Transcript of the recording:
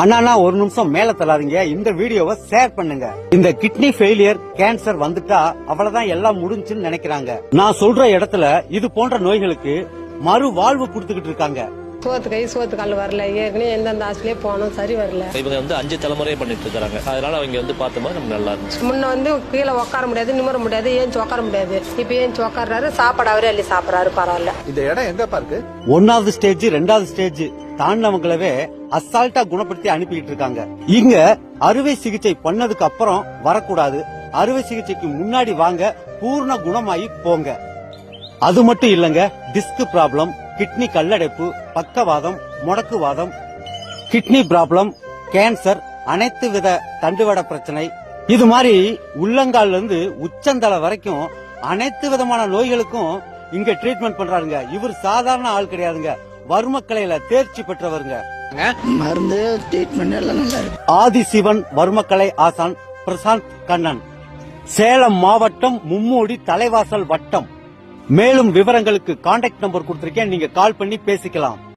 அண்ணா ஒரு நிமிஷம் மேல தள்ளாதீங்க, இந்த வீடியோவை ஷேர் பண்ணுங்க. இந்த கிட்னி ஃபெயிலியர் கேன்சர் வந்துட்டா அவ்வளவுதான் எல்லாம் முடிஞ்சுன்னு நினைக்கிறாங்க. நான் சொல்ற இடத்துல இது போன்ற நோய்களுக்கு மறு வாழ்வு கொடுத்துக்கிட்டு இருக்காங்க. சோத்து கை சோத்து கால் வரல, ஏற்கனவே எந்தெந்த ஆஸ்திரியே போனோம் சரி வரல. இவங்க 5 தலைமுறையே பண்ணிட்டு இருக்காங்க. அதனால அவங்க பார்த்தும்போது நமக்கு நல்லா இருந்துச்சு. முன்ன கீழே உட்கார முடியாது, நிமிர முடியாது, ஏன் உட்கார முடியாது. இப்ப ஏன் உட்கார்றாரு, சாப்பாடு அவரே அள்ளி சாப்பிடறாரு. பரவாயில்ல. இந்த இடம் எங்க பாருக்கு 1வது ஸ்டேஜ் 2வது ஸ்டேஜ் தாண்டவங்களவே அசால்ட்டா குணப்படுத்தி அனுப்பிட்டு இருக்காங்க. இங்க அறுவை சிகிச்சை பண்ணதுக்கு அப்புறம் வரக்கூடாது, அறுவை சிகிச்சைக்கு முன்னாடி வாங்க, பூர்ண குணமாயி போங்க. அது மட்டும் இல்லங்க, டிஸ்க் ப்ராப்ளம், கிட்னி கல்லடைப்பு, பக்கவாதம், முடக்குவாதம், கிட்னி ப்ராப்ளம், கேன்சர், அனைத்து வித தண்டுவட பிரச்சனை, இது மாதிரி உள்ளங்கால்ல இருந்து உச்சந்தலை வரைக்கும் அனைத்து விதமான நோய்களுக்கும் இங்க ட்ரீட்மெண்ட் பண்றாருங்க. இவர் சாதாரண ஆள் கிடையாதுங்க, வர்மக்கலையில தேர்ச்சி பெற்றவருங்க. மருந்து ட்ரீட்மெண்ட் எல்லாம் நல்லா இருக்கு. ஆதிசிவன் வர்மக்கலை ஆசான் பிரசாந்த் கண்ணன், சேலம் மாவட்டம் மும்மூடி தலைவாசல் வட்டம். மேலும் விவரங்களுக்கு கான்டாக்ட் நம்பர் கொடுத்திருக்கேன், நீங்க கால் பண்ணி பேசிக்கலாம்.